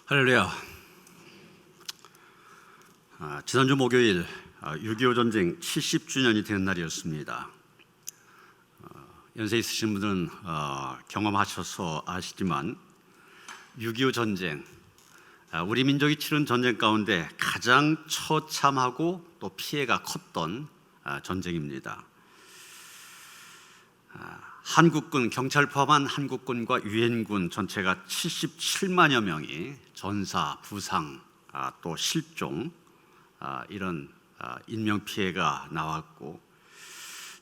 할렐루야. 지난주 목요일 6.25 전쟁 70주년이 되는 날이었습니다. 연세 있으신 분들은 경험하셔서 아시지만 6.25 전쟁, 우리 민족이 치른 전쟁 가운데 가장 처참하고 또 피해가 컸던 전쟁입니다. 한국군, 경찰 포함한 한국군과 유엔군 전체가 77만여 명이 전사, 부상, 또 실종, 이런 인명피해가 나왔고,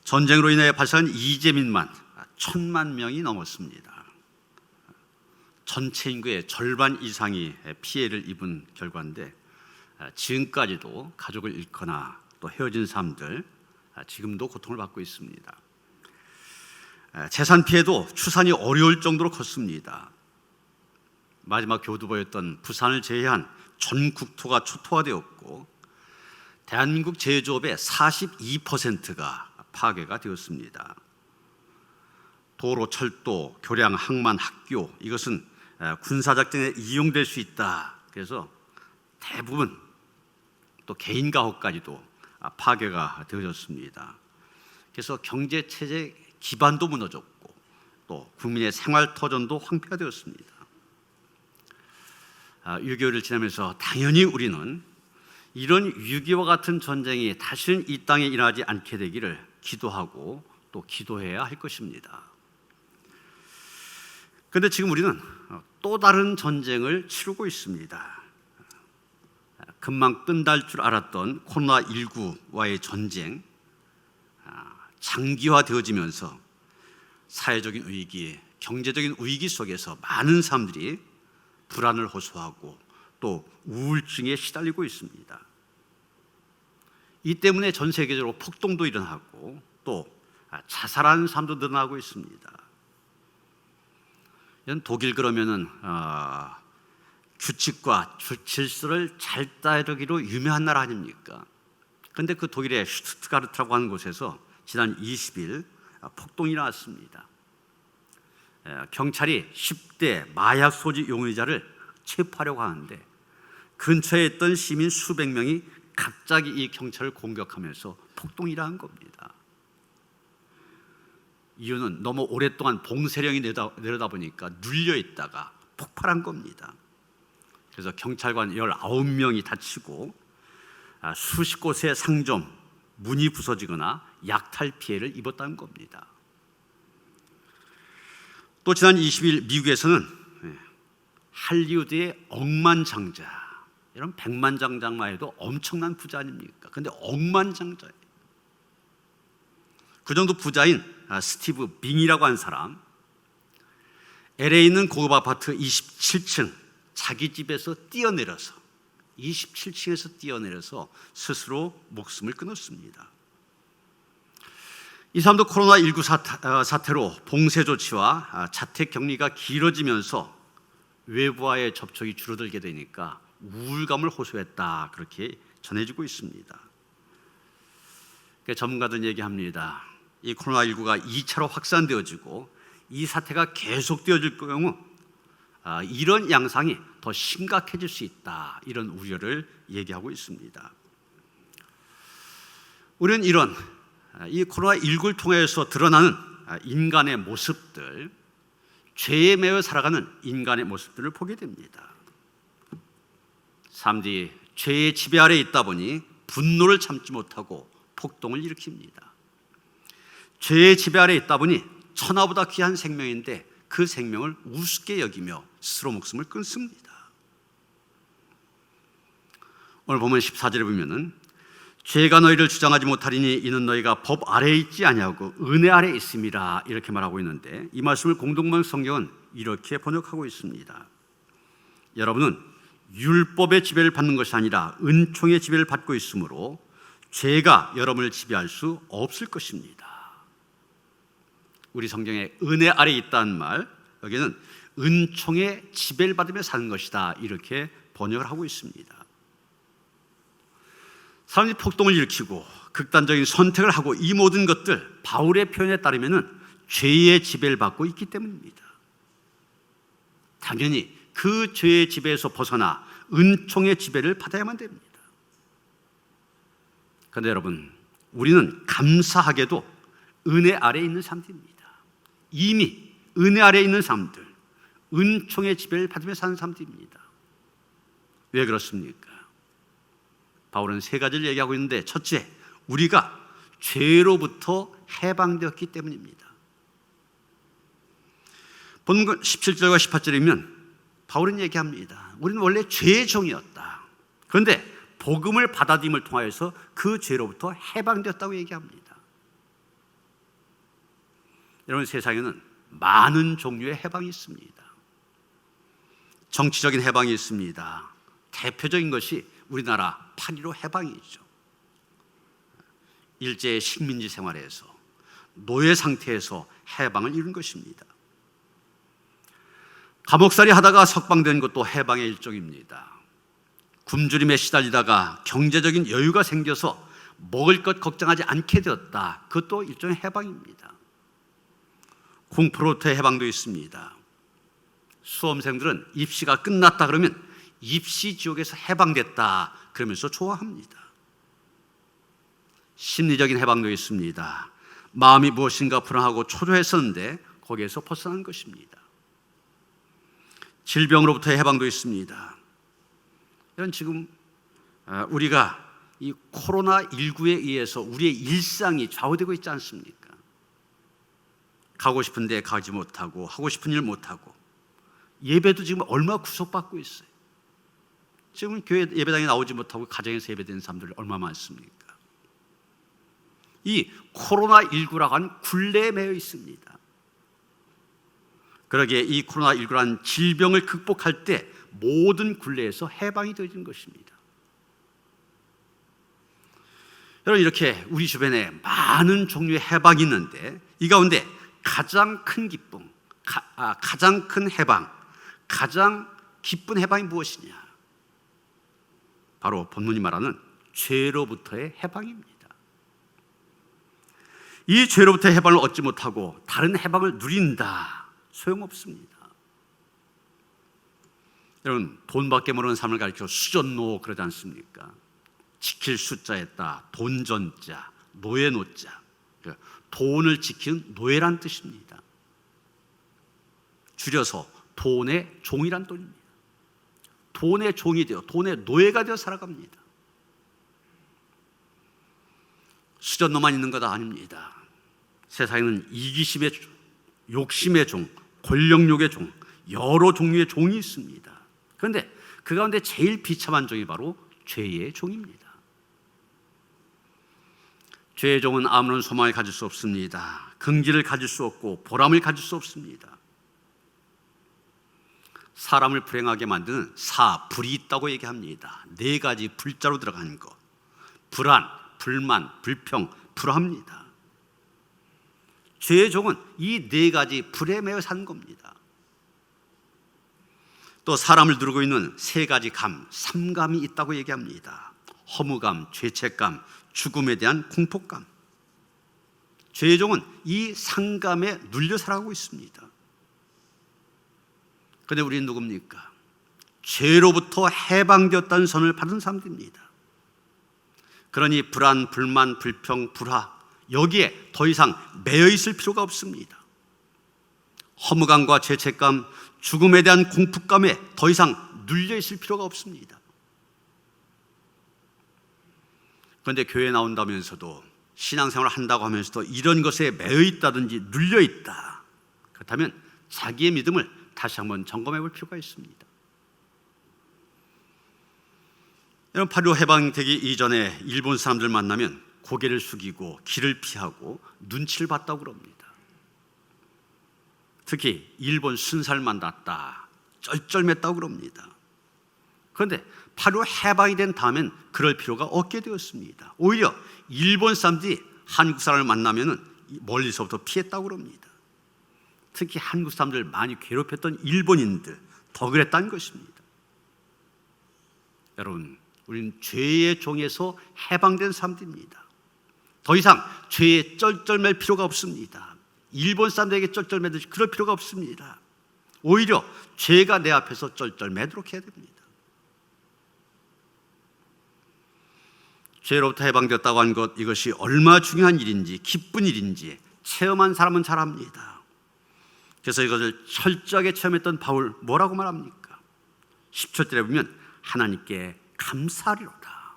전쟁으로 인해 발생한 이재민만 1,000만 명이 넘었습니다. 전체 인구의 절반 이상이 피해를 입은 결과인데, 지금까지도 가족을 잃거나 또 헤어진 사람들, 지금도 고통을 받고 있습니다. 재산 피해도 추산이 어려울 정도로 컸습니다. 마지막 교두보였던 부산을 제외한 전 국토가 초토화되었고, 대한민국 제조업의 42%가 파괴가 되었습니다. 도로, 철도, 교량, 항만, 학교, 이것은 군사작전에 이용될 수 있다. 그래서 대부분 또 개인 가옥까지도 파괴가 되어졌습니다. 그래서 경제체제 기반도 무너졌고 또 국민의 생활터전도 황폐가 되었습니다. 6.25를 지나면서 당연히 우리는 이런 6.25와 같은 전쟁이 다시는 이 땅에 일어나지 않게 되기를 기도하고 또 기도해야 할 것입니다. 그런데 지금 우리는 또 다른 전쟁을 치르고 있습니다. 금방 끝날 줄 알았던 코로나19와의 전쟁, 장기화되어지면서 사회적인 위기, 경제적인 위기 속에서 많은 사람들이 불안을 호소하고 또 우울증에 시달리고 있습니다. 이 때문에 전 세계적으로 폭동도 일어나고 또 자살하는 사람도 늘어나고 있습니다. 독일 그러면은 규칙과 질서를 잘 따르기로 유명한 나라 아닙니까? 그런데 그 독일의 슈투트가르트라고 하는 곳에서 지난 20일 폭동이 일어났습니다. 경찰이 10대 마약 소지 용의자를 체포하려고 하는데 근처에 있던 시민 수백 명이 갑자기 이 경찰을 공격하면서 폭동이 일어난 겁니다. 이유는 너무 오랫동안 봉쇄령이 내려다 보니까 눌려있다가 폭발한 겁니다. 그래서 경찰관 19명이 다치고 수십 곳의 상점, 문이 부서지거나 약탈 피해를 입었다는 겁니다. 또 지난 20일 미국에서는 할리우드의 억만장자, 이런 백만장자만 해도 엄청난 부자 아닙니까? 그런데 억만장자예요. 그 정도 부자인 스티브 빙이라고 하는 사람, LA에 있는 고급 아파트 27층 자기 집에서 뛰어내려서 27층에서 뛰어내려서 스스로 목숨을 끊었습니다. 이 사람도 코로나19 사태로 봉쇄 조치와 자택 격리가 길어지면서 외부와의 접촉이 줄어들게 되니까 우울감을 호소했다, 그렇게 전해지고 있습니다. 전문가들은 얘기합니다. 이 코로나19가 2차로 확산되어지고 이 사태가 계속되어질 경우 이런 양상이 더 심각해질 수 있다, 이런 우려를 얘기하고 있습니다. 우리는 이런 이 코로나19를 통해서 드러나는 인간의 모습들, 죄에 매여 살아가는 인간의 모습들을 보게 됩니다. 사람들이 죄의 지배 아래 있다 보니 분노를 참지 못하고 폭동을 일으킵니다. 죄의 지배 아래 있다 보니 천하보다 귀한 생명인데 그 생명을 우습게 여기며 스스로 목숨을 끊습니다. 오늘 보면 14절에 보면은 죄가 너희를 주장하지 못하리니 이는 너희가 법 아래에 있지 아니하고 은혜 아래에 있음이라, 이렇게 말하고 있는데 이 말씀을 공동번 성경은 이렇게 번역하고 있습니다. 여러분은 율법의 지배를 받는 것이 아니라 은총의 지배를 받고 있으므로 죄가 여러분을 지배할 수 없을 것입니다. 우리 성경에 은혜 아래에 있다는 말, 여기는 은총의 지배를 받으며 사는 것이다, 이렇게 번역을 하고 있습니다. 사람들이 폭동을 일으키고 극단적인 선택을 하고 이 모든 것들 바울의 표현에 따르면 죄의 지배를 받고 있기 때문입니다. 당연히 그 죄의 지배에서 벗어나 은총의 지배를 받아야만 됩니다. 그런데 여러분, 우리는 감사하게도 은혜 아래에 있는 사람들입니다. 이미 은혜 아래에 있는 사람들, 은총의 지배를 받으며 사는 사람들입니다. 왜 그렇습니까? 바울은 세 가지를 얘기하고 있는데, 첫째, 우리가 죄로부터 해방되었기 때문입니다. 본문 17절과 18절이면 바울은 얘기합니다. 우리는 원래 죄의 종이었다. 그런데 복음을 받아들임을 통하여서 그 죄로부터 해방되었다고 얘기합니다. 여러분, 세상에는 많은 종류의 해방이 있습니다. 정치적인 해방이 있습니다. 대표적인 것이 우리나라 8.15 해방이죠. 일제의 식민지 생활에서, 노예 상태에서 해방을 이룬 것입니다. 감옥살이 하다가 석방된 것도 해방의 일종입니다. 굶주림에 시달리다가 경제적인 여유가 생겨서 먹을 것 걱정하지 않게 되었다. 그것도 일종의 해방입니다. 공포로부터의 해방도 있습니다. 수험생들은 입시가 끝났다 그러면 입시 지옥에서 해방됐다 그러면서 좋아합니다. 심리적인 해방도 있습니다. 마음이 무엇인가 불안하고 초조했었는데 거기에서 벗어난 것입니다. 질병으로부터의 해방도 있습니다. 이런 지금 우리가 이 코로나19에 의해서 우리의 일상이 좌우되고 있지 않습니까? 가고 싶은데 가지 못하고, 하고 싶은 일 못하고, 예배도 지금 얼마나 구속받고 있어요. 지금 교회 예배당에 나오지 못하고 가정에서 예배드리는 사람들 얼마나 많습니까? 이 코로나19라고 하는 굴레에 매여 있습니다. 그러기에 이 코로나19라는 질병을 극복할 때 모든 굴레에서 해방이 되어진 것입니다. 여러분, 이렇게 우리 주변에 많은 종류의 해방이 있는데 이 가운데 가장 큰 기쁨, 가장 큰 해방, 가장 기쁜 해방이 무엇이냐? 바로 본문이 말하는 죄로부터의 해방입니다. 이 죄로부터의 해방을 얻지 못하고 다른 해방을 누린다, 소용없습니다. 여러분, 돈밖에 모르는 삶을 가리켜 수전노 그러지 않습니까? 지킬 숫자에다 돈전자, 노예노자, 돈을 지키는 노예란 뜻입니다. 줄여서 돈의 종이란 뜻입니다. 돈의 종이 되어, 돈의 노예가 되어 살아갑니다. 수전노만 있는 것 아닙니다. 세상에는 이기심의 종, 욕심의 종, 권력욕의 종, 여러 종류의 종이 있습니다. 그런데 그 가운데 제일 비참한 종이 바로 죄의 종입니다. 죄의 종은 아무런 소망을 가질 수 없습니다. 긍지를 가질 수 없고 보람을 가질 수 없습니다. 사람을 불행하게 만드는 불이 있다고 얘기합니다. 4가지 불자로 들어가는 것. 불안, 불만, 불평, 불합니다. 죄의 종은 이 4가지 불에 매여 사는 겁니다. 또 사람을 누르고 있는 3가지 감, 3감이 있다고 얘기합니다. 허무감, 죄책감, 죽음에 대한 공포감. 죄의 종은 이 3감에 눌려 살아가고 있습니다. 그런데 우리는 누굽니까? 죄로부터 해방되었다는 선을 받은 사람들입니다. 그러니 불안, 불만, 불평, 불화, 여기에 더 이상 매여 있을 필요가 없습니다. 허무감과 죄책감, 죽음에 대한 공포감에 더 이상 눌려 있을 필요가 없습니다. 그런데 교회에 나온다면서도, 신앙생활을 한다고 하면서도 이런 것에 매여 있다든지 눌려 있다. 그렇다면 자기의 믿음을 다시 한번 점검해 볼 필요가 있습니다. 여러분, 8.15 해방되기 이전에 일본 사람들 만나면 고개를 숙이고 길을 피하고 눈치를 봤다고 그럽니다. 특히 일본 순사를 만났다, 쩔쩔맸다고 그럽니다. 그런데 8.15 해방이 된 다음엔 그럴 필요가 없게 되었습니다. 오히려 일본 사람들이 한국 사람을 만나면 멀리서부터 피했다고 그럽니다. 특히 한국 사람들 많이 괴롭혔던 일본인들 더 그랬다는 것입니다. 여러분, 우리는 죄의 종에서 해방된 사람들입니다. 더 이상 죄에 쩔쩔맬 필요가 없습니다. 일본 사람들에게 쩔쩔매듯이 그럴 필요가 없습니다. 오히려 죄가 내 앞에서 쩔쩔매도록 해야 됩니다. 죄로부터 해방되었다고 하는 것, 이것이 얼마나 중요한 일인지, 기쁜 일인지 체험한 사람은 잘 압니다. 그래서 이것을 철저하게 체험했던 바울, 뭐라고 말합니까? 10절에 보면 하나님께 감사하리로다,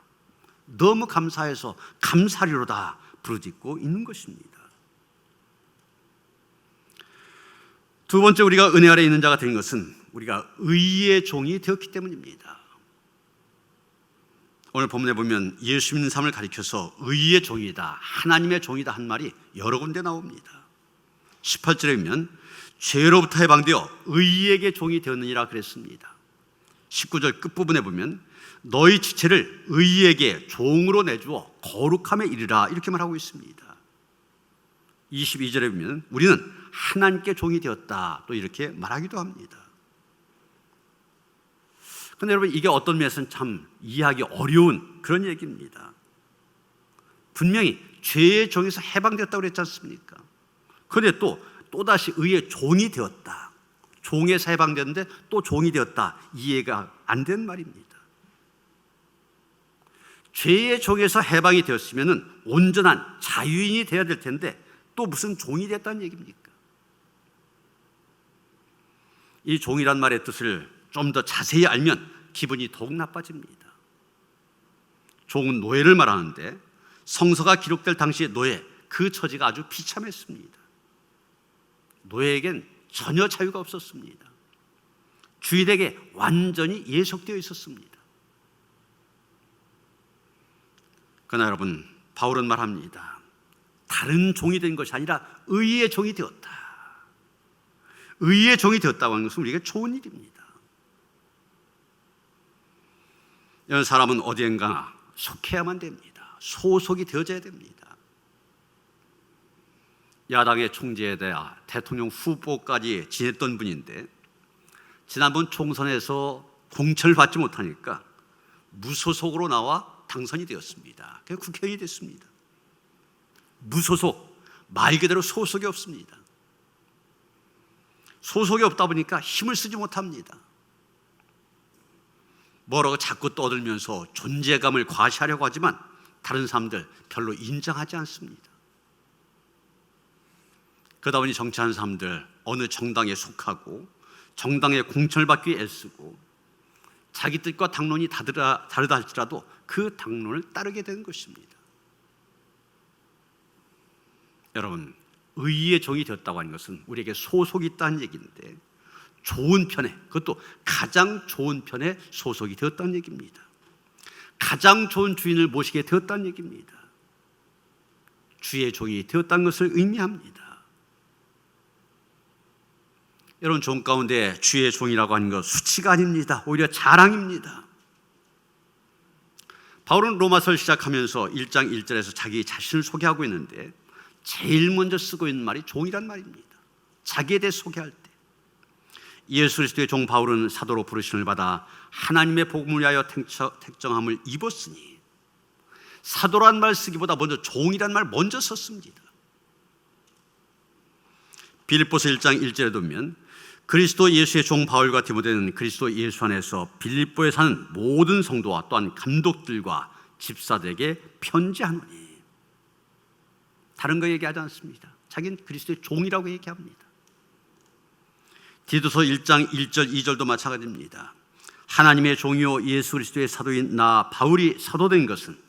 너무 감사해서 감사하리로다 부르짖고 있는 것입니다. 두 번째, 우리가 은혜 아래 있는 자가 된 것은 우리가 의의 종이 되었기 때문입니다. 오늘 본문에 보면 예수 믿는 삶을 가리켜서 의의 종이다, 하나님의 종이다 한 말이 여러 군데 나옵니다. 18절에 보면 죄로부터 해방되어 의에게 종이 되었느니라 그랬습니다. 19절 끝부분에 보면 너희 지체를 의에게 종으로 내주어 거룩함에 이르라, 이렇게 말하고 있습니다. 22절에 보면 우리는 하나님께 종이 되었다, 또 이렇게 말하기도 합니다. 그런데 여러분, 이게 어떤 면에서는 참 이해하기 어려운 그런 얘기입니다. 분명히 죄의 종에서 해방되었다고 그랬지 않습니까? 그런데 또다시 의의 종이 되었다, 종에서 해방되었는데 또 종이 되었다, 이해가 안 되는 말입니다. 죄의 종에서 해방이 되었으면 온전한 자유인이 되어야 될 텐데 또 무슨 종이 됐다는 얘기입니까? 이 종이란 말의 뜻을 좀 더 자세히 알면 기분이 더욱 나빠집니다. 종은 노예를 말하는데 성서가 기록될 당시의 노예, 그 처지가 아주 비참했습니다. 노예에겐 전혀 자유가 없었습니다. 주인에게 완전히 예속되어 있었습니다. 그러나 여러분, 바울은 말합니다. 다른 종이 된 것이 아니라 의의 종이 되었다. 의의 종이 되었다고 하는 것은 우리에게 좋은 일입니다. 이런 사람은 어디엔가 속해야만 됩니다. 소속이 되어져야 됩니다. 야당의 총재에 대해 대통령 후보까지 지냈던 분인데 지난번 총선에서 공천을 받지 못하니까 무소속으로 나와 당선이 되었습니다. 그래서 국회의원이 됐습니다. 무소속, 말 그대로 소속이 없습니다. 소속이 없다 보니까 힘을 쓰지 못합니다. 뭐라고 자꾸 떠들면서 존재감을 과시하려고 하지만 다른 사람들 별로 인정하지 않습니다. 그러다 보니 정치하는 사람들 어느 정당에 속하고 정당의 공천을 받기 위해 애쓰고 자기 뜻과 당론이 다르다 할지라도 그 당론을 따르게 되는 것입니다. 여러분, 의의 종이 되었다고 하는 것은 우리에게 소속이 있다는 얘기인데 좋은 편에, 그것도 가장 좋은 편에 소속이 되었다는 얘기입니다. 가장 좋은 주인을 모시게 되었다는 얘기입니다. 주의 종이 되었다는 것을 의미합니다. 여러분, 종 가운데 주의 종이라고 하는 것 수치가 아닙니다. 오히려 자랑입니다. 바울은 로마서를 시작하면서 1장 1절에서 자기 자신을 소개하고 있는데 제일 먼저 쓰고 있는 말이 종이란 말입니다. 자기에 대해 소개할 때 예수 그리스도의 종 바울은 사도로 부르심을 받아 하나님의 복음을 위하여 택정함을 입었으니, 사도란 말 쓰기보다 먼저 종이란 말 먼저 썼습니다. 빌립보서 1장 1절에 보면 그리스도 예수의 종 바울과 디모데는 그리스도 예수 안에서 빌립보에 사는 모든 성도와 또한 감독들과 집사들에게 편지하노니, 다른 거 얘기하지 않습니다. 자기는 그리스도의 종이라고 얘기합니다. 디도서 1장 1절 2절도 마찬가지입니다. 하나님의 종이요 예수 그리스도의 사도인 나 바울이 사도된 것은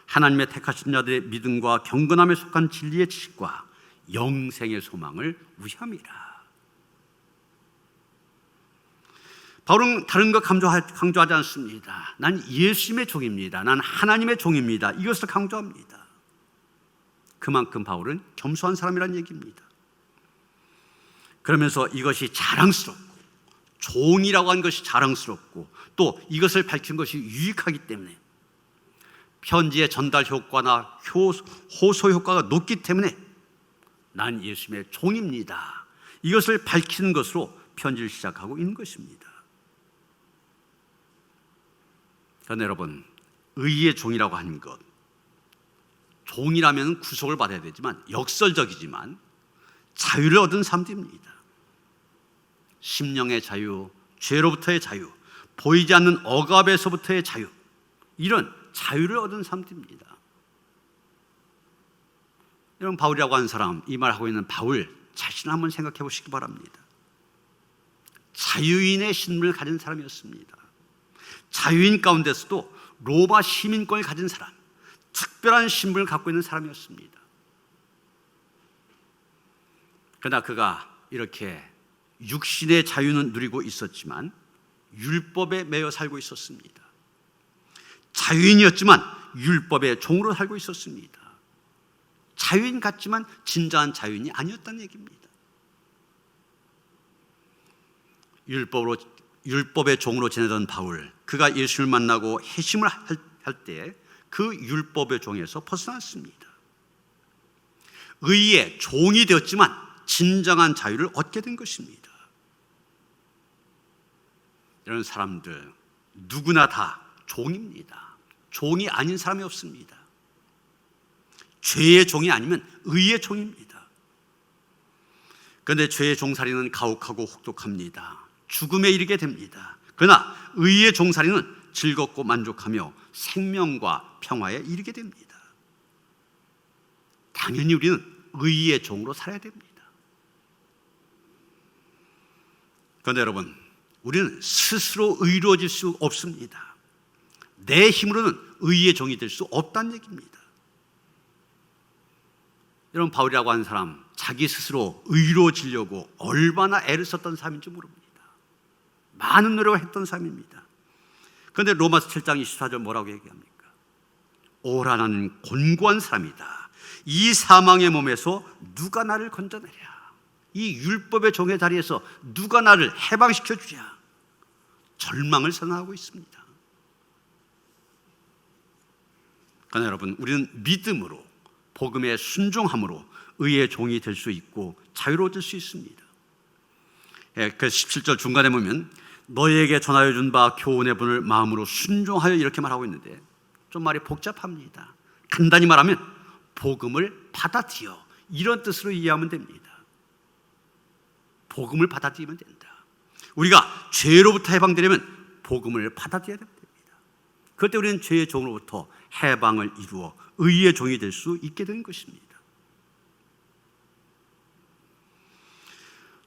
하나님의 택하신 자들의 믿음과 경건함에 속한 진리의 지식과 영생의 소망을 위함이라. 바울은 다른 거 강조하지 않습니다. 난 예수님의 종입니다. 난 하나님의 종입니다. 이것을 강조합니다. 그만큼 바울은 겸손한 사람이라는 얘기입니다. 그러면서 이것이 자랑스럽고, 종이라고 하는 것이 자랑스럽고, 또 이것을 밝힌 것이 유익하기 때문에, 편지의 전달 효과나 호소 효과가 높기 때문에 난 예수님의 종입니다, 이것을 밝히는 것으로 편지를 시작하고 있는 것입니다. 그런데 여러분, 의의 종이라고 하는 것, 종이라면 구속을 받아야 되지만 역설적이지만 자유를 얻은 사람들입니다. 심령의 자유, 죄로부터의 자유, 보이지 않는 억압에서부터의 자유, 이런 자유를 얻은 사람들입니다. 여러분, 바울이라고 하는 사람, 이 말하고 있는 바울 자신을 한번 생각해 보시기 바랍니다. 자유인의 신분을 가진 사람이었습니다. 자유인 가운데서도 로마 시민권을 가진 사람, 특별한 신분을 갖고 있는 사람이었습니다. 그러나 그가 이렇게 육신의 자유는 누리고 있었지만 율법에 매여 살고 있었습니다. 자유인이었지만 율법의 종으로 살고 있었습니다. 자유인 같지만 진정한 자유인이 아니었다는 얘기입니다. 율법의 종으로 지내던 바울, 그가 예수를 만나고 회심을 할 때 그 율법의 종에서 벗어났습니다. 의의 종이 되었지만 진정한 자유를 얻게 된 것입니다. 이런 사람들 누구나 다 종입니다. 종이 아닌 사람이 없습니다. 죄의 종이 아니면 의의 종입니다. 그런데 죄의 종살이는 가혹하고 혹독합니다. 죽음에 이르게 됩니다. 그러나 의의 종살이는 즐겁고 만족하며 생명과 평화에 이르게 됩니다. 당연히 우리는 의의 종으로 살아야 됩니다. 그런데 여러분, 우리는 스스로 의로워질 수 없습니다. 내 힘으로는 의의 종이 될 수 없다는 얘기입니다. 여러분, 바울이라고 하는 사람 자기 스스로 의로워지려고 얼마나 애를 썼던 사람인지 모릅니다. 많은 노력을 했던 사람입니다. 그런데 로마서 7장 24절 뭐라고 얘기합니까? 오라, 나는 곤고한 사람이다. 이 사망의 몸에서 누가 나를 건져내랴? 이 율법의 종의 자리에서 누가 나를 해방시켜 주랴? 절망을 선언하고 있습니다. 그러나 여러분, 우리는 믿음으로, 복음의 순종함으로 의의 종이 될 수 있고 자유로워질 수 있습니다. 그 17절 중간에 보면 너희에게 전하여 준 바 교훈의 분을 마음으로 순종하여, 이렇게 말하고 있는데 좀 말이 복잡합니다. 간단히 말하면 복음을 받아들여, 이런 뜻으로 이해하면 됩니다. 복음을 받아들이면 된다. 우리가 죄로부터 해방되려면 복음을 받아들여야 됩니다. 그럴 때 우리는 죄의 종으로부터 해방을 이루어 의의 종이 될 수 있게 되는 것입니다.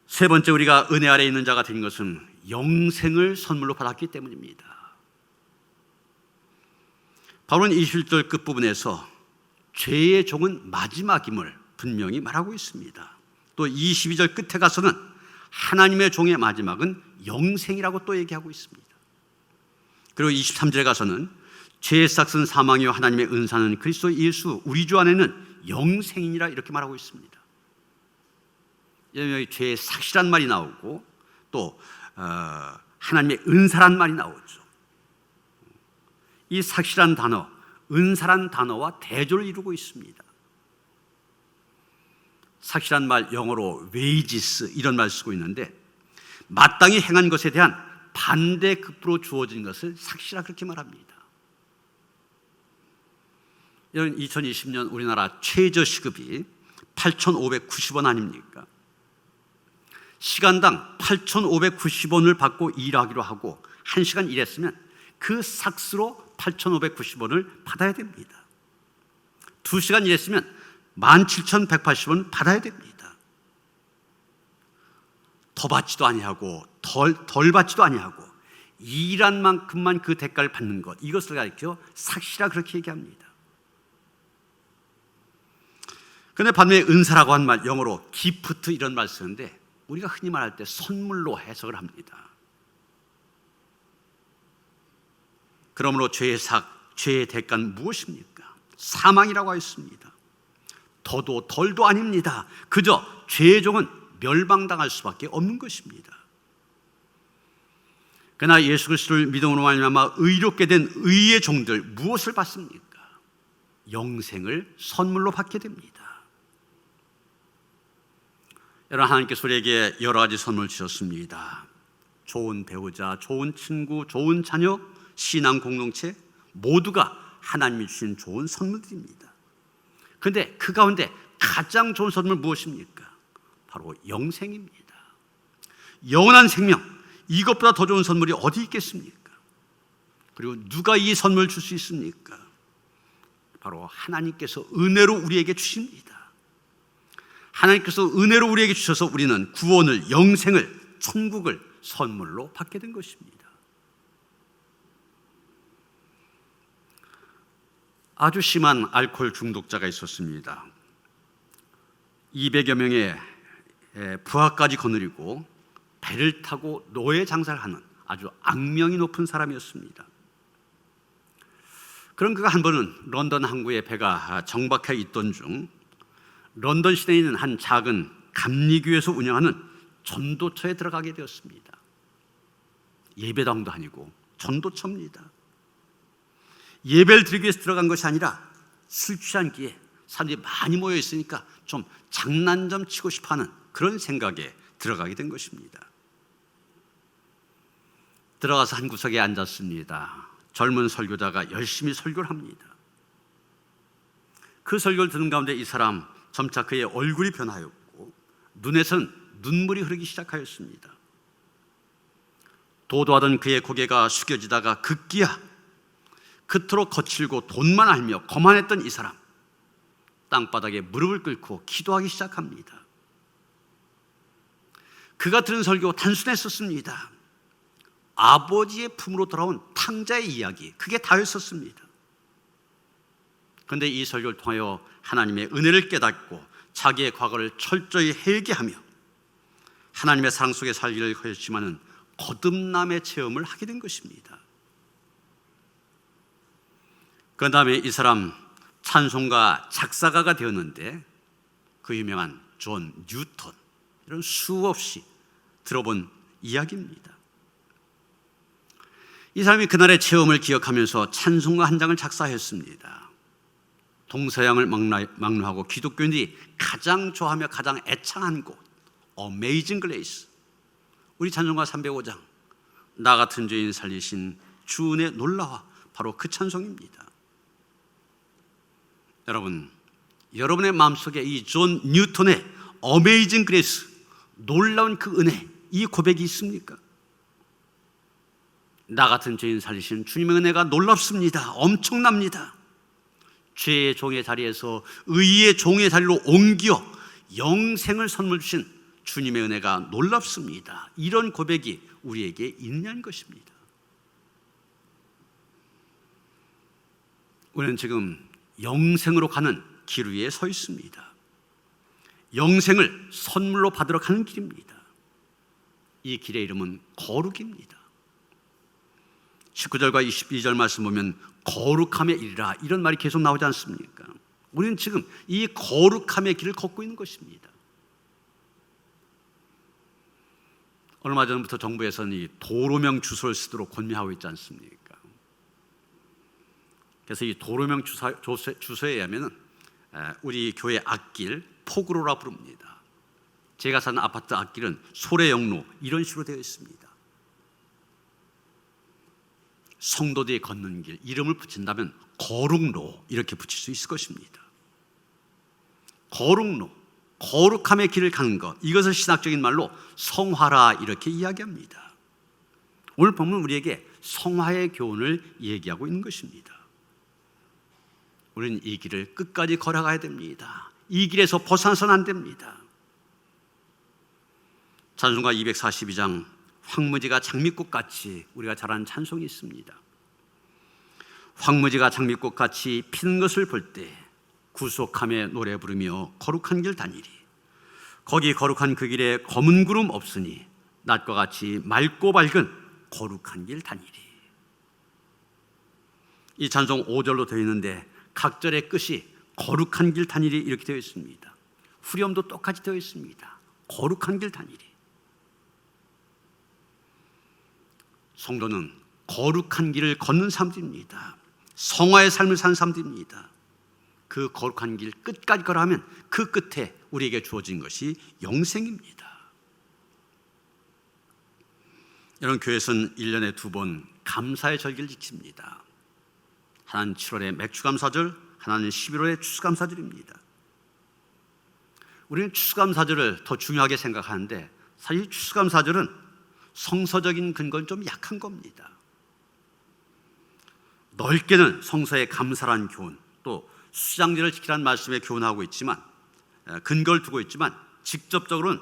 세 번째, 우리가 은혜 아래 있는 자가 된 것은 영생을 선물로 받았기 때문입니다. 바울은 21절 끝부분에서 죄의 종은 마지막임을 분명히 말하고 있습니다. 또 22절 끝에 가서는 하나님의 종의 마지막은 영생이라고 또 얘기하고 있습니다. 그리고 23절에 가서는 죄의 삭은 사망이요 하나님의 은사는 그리스도 예수 우리 주 안에는 영생이니라, 이렇게 말하고 있습니다. 여기 죄의 삭이란 말이 나오고 또 하나님의 은사란 말이 나오죠. 이 삭이란 단어, 은사란 단어와 대조를 이루고 있습니다. 삭이란 말 영어로 wages, 이런 말 쓰고 있는데 마땅히 행한 것에 대한 반대급부로 주어진 것을 삭이라 그렇게 말합니다. 이런 2020년 우리나라 최저시급이 8,590원 아닙니까? 시간당 8,590원을 받고 일하기로 하고 1시간 일했으면 그 삭스로 8,590원을 받아야 됩니다. 2시간 일했으면 17,180원 받아야 됩니다. 더 받지도 아니하고 덜 받지도 아니하고 일한 만큼만 그 대가를 받는 것, 이것을 가리켜 삭시라 그렇게 얘기합니다. 그런데 반면에 은사라고 한 말, 영어로 기프트, 이런 말 쓰는데 우리가 흔히 말할 때 선물로 해석을 합니다. 그러므로 죄의 삭, 죄의 대가는 무엇입니까? 사망이라고 하였습니다. 더도 덜도 아닙니다. 그저 죄의 종은 멸망당할 수밖에 없는 것입니다. 그러나 예수 그리스도를 믿음으로 말미암아 의롭게 된 의의 종들 무엇을 받습니까? 영생을 선물로 받게 됩니다. 여러분, 하나님께서 우리에게 여러 가지 선물 주셨습니다. 좋은 배우자, 좋은 친구, 좋은 자녀, 신앙 공동체, 모두가 하나님이 주신 좋은 선물들입니다. 그런데 그 가운데 가장 좋은 선물 무엇입니까? 바로 영생입니다. 영원한 생명, 이것보다 더 좋은 선물이 어디 있겠습니까? 그리고 누가 이 선물을 줄 수 있습니까? 바로 하나님께서 은혜로 우리에게 주십니다. 하나님께서 은혜로 우리에게 주셔서 우리는 구원을, 영생을, 천국을 선물로 받게 된 것입니다. 아주 심한 알코올 중독자가 있었습니다. 200여 명의 부하까지 거느리고 배를 타고 노예 장사를 하는 아주 악명이 높은 사람이었습니다. 그런 그가 한 번은 런던 항구에 배가 정박해 있던 중 런던 시내에 있는 한 작은 감리교에서 운영하는 전도처에 들어가게 되었습니다. 예배당도 아니고 전도처입니다. 예배를 드리기 위해서 들어간 것이 아니라 술 취한 기에 사람들이 많이 모여 있으니까 좀 장난 좀 치고 싶어하는 그런 생각에 들어가게 된 것입니다. 들어가서 한 구석에 앉았습니다. 젊은 설교자가 열심히 설교를 합니다. 그 설교를 듣는 가운데 이 사람 점차 그의 얼굴이 변하였고 눈에서는 눈물이 흐르기 시작하였습니다. 도도하던 그의 고개가 숙여지다가 급기야 그토록 거칠고 돈만 알며 거만했던 이 사람, 땅바닥에 무릎을 꿇고 기도하기 시작합니다. 그가 들은 설교 단순했었습니다. 아버지의 품으로 돌아온 탕자의 이야기, 그게 다였었습니다. 그런데 이 설교를 통하여 하나님의 은혜를 깨닫고 자기의 과거를 철저히 회개하며 하나님의 사랑 속에 살기를 하였지만은 거듭남의 체험을 하게 된 것입니다. 그 다음에 이 사람 찬송가 작사가가 되었는데 그 유명한 존 뉴턴, 이런 수없이 들어본 이야기입니다. 이 사람이 그날의 체험을 기억하면서 찬송가 한 장을 작사했습니다. 동서양을 막론하고 기독교인들이 가장 좋아하며 가장 애창한 곳, Amazing Grace. 우리 찬송가 305장, 나 같은 죄인 살리신 주 은혜 놀라와, 바로 그 찬송입니다. 여러분, 여러분의 마음속에 이 존 뉴턴의 Amazing Grace, 놀라운 그 은혜, 이 고백이 있습니까? 나 같은 죄인 살리신 주님의 은혜가 놀랍습니다. 엄청납니다. 죄의 종의 자리에서 의의 종의 자리로 옮겨 영생을 선물 주신 주님의 은혜가 놀랍습니다. 이런 고백이 우리에게 있냐는 것입니다. 우리는 지금 영생으로 가는 길 위에 서 있습니다. 영생을 선물로 받으러 가는 길입니다. 이 길의 이름은 거룩입니다. 19절과 22절 말씀 보면 거룩함의 일이라, 이런 말이 계속 나오지 않습니까? 우리는 지금 이 거룩함의 길을 걷고 있는 것입니다. 얼마 전부터 정부에서는 이 도로명 주소를 쓰도록 권유하고 있지 않습니까? 그래서 이 도로명 주소에 의하면 우리 교회 앞길 포구로라 부릅니다. 제가 사는 아파트 앞길은 소래영로, 이런 식으로 되어 있습니다. 성도들이 걷는 길, 이름을 붙인다면 거룩로, 이렇게 붙일 수 있을 것입니다. 거룩로, 거룩함의 길을 가는 것, 이것을 신학적인 말로 성화라, 이렇게 이야기합니다. 오늘 본문 우리에게 성화의 교훈을 얘기하고 있는 것입니다. 우리는 이 길을 끝까지 걸어가야 됩니다. 이 길에서 벗어나서는 안 됩니다. 찬송가 242장, 황무지가 장미꽃같이, 우리가 잘 아는 찬송이 있습니다. 황무지가 장미꽃같이 피는 것을 볼 때 구속함에 노래 부르며 거룩한 길 다니리. 거기 거룩한 그 길에 검은 구름 없으니 낮과 같이 맑고 밝은 거룩한 길 다니리. 이 찬송 5절로 되어 있는데 각 절의 끝이 거룩한 길 다니리, 이렇게 되어 있습니다. 후렴도 똑같이 되어 있습니다. 거룩한 길 다니리. 성도는 거룩한 길을 걷는 사람들입니다. 성화의 삶을 사는 사람들입니다. 그 거룩한 길 끝까지 걸어가면 그 끝에 우리에게 주어진 것이 영생입니다. 여러분, 교회에서는 1년에 2번 감사의 절기를 지킵니다. 하나는 7월에 맥주감사절, 하나는 11월에 추수감사절입니다. 우리는 추수감사절을 더 중요하게 생각하는데 사실 추수감사절은 성서적인 근거는 좀 약한 겁니다. 넓게는 성서의 감사란 교훈, 또 수장제를 지키라는 말씀에 교훈하고 있지만, 근거를 두고 있지만, 직접적으로는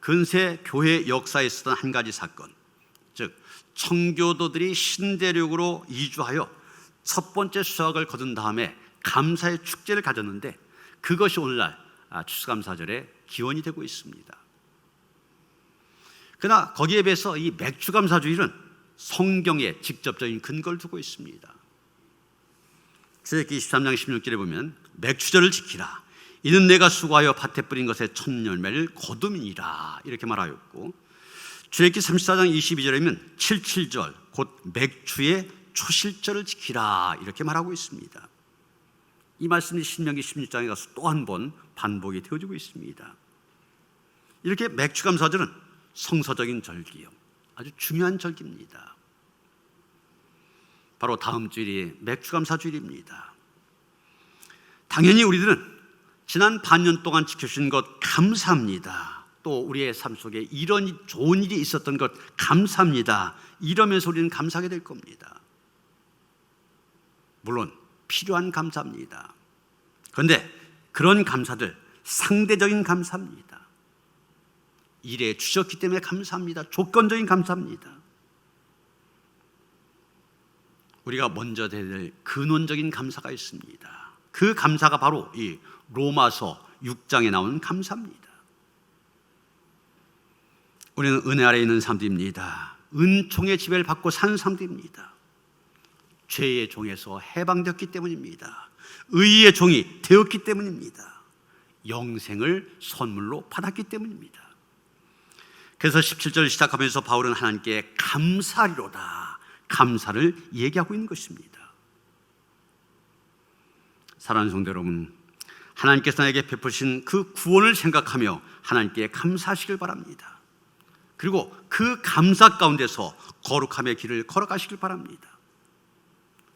근세 교회 역사에 있었던 한 가지 사건, 즉 청교도들이 신대륙으로 이주하여 첫 번째 수확을 거둔 다음에 감사의 축제를 가졌는데, 그것이 오늘날 추수감사절의 기원이 되고 있습니다. 그러나 거기에 비해서 이 맥주감사주일은 성경에 직접적인 근거를 두고 있습니다. 출애굽기 23장 16절에 보면 맥주절을 지키라. 이는 내가 수고하여 밭에 뿌린 것의 첫 열매를 거둠이니라 이렇게 말하였고, 출애굽기 34장 22절에는 칠칠절 곧 맥주의 초실절을 지키라 이렇게 말하고 있습니다. 이 말씀이 신명기 16장에 가서 또 한 번 반복이 되어지고 있습니다. 이렇게 맥주감사절은 성서적인 절기요, 아주 중요한 절기입니다. 바로 다음 주일이 맥주감사주일입니다. 당연히 우리들은 지난 반년 동안 지켜주신 것 감사합니다, 또 우리의 삶 속에 이런 좋은 일이 있었던 것 감사합니다, 이러면서 우리는 감사하게 될 겁니다. 물론 필요한 감사입니다. 그런데 그런 감사들 상대적인 감사입니다. 일에 주셨기 때문에 감사합니다. 조건적인 감사입니다. 우리가 먼저 될 근원적인 감사가 있습니다. 그 감사가 바로 이 로마서 6장에 나오는 감사입니다. 우리는 은혜 아래에 있는 사람들입니다. 은총의 지배를 받고 사는 사람들입니다. 죄의 종에서 해방되었기 때문입니다. 의의 종이 되었기 때문입니다. 영생을 선물로 받았기 때문입니다. 그래서 17절 시작하면서 바울은 하나님께 감사하리로다, 감사를 얘기하고 있는 것입니다. 사랑하는 성도 여러분, 하나님께서 나에게 베푸신 그 구원을 생각하며 하나님께 감사하시길 바랍니다. 그리고 그 감사 가운데서 거룩함의 길을 걸어가시길 바랍니다.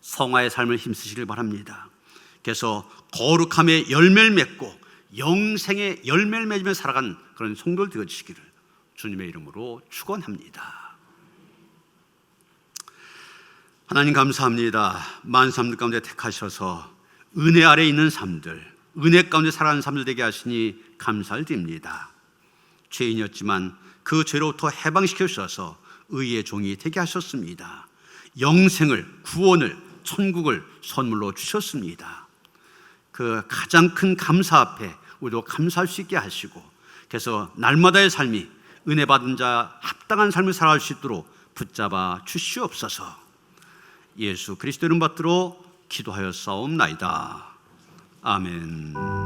성화의 삶을 힘쓰시길 바랍니다. 그래서 거룩함의 열매를 맺고 영생의 열매를 맺으며 살아가는 그런 성도를 되어주시기를 주님의 이름으로 축원합니다. 하나님 감사합니다. 많은 사람들 가운데 택하셔서 은혜 아래 있는 삶들, 은혜 가운데 살아가는 삶들 되게 하시니 감사를 드립니다. 죄인이었지만 그 죄로부터 해방시켜 주셔서 의의 종이 되게 하셨습니다. 영생을, 구원을, 천국을 선물로 주셨습니다. 그 가장 큰 감사 앞에 우리도 감사할 수 있게 하시고, 그래서 날마다의 삶이 은혜 받은 자 합당한 삶을 살아갈 수 있도록 붙잡아 주시옵소서. 예수 그리스도 이름 받들어 기도하여 싸움나이다. 아멘.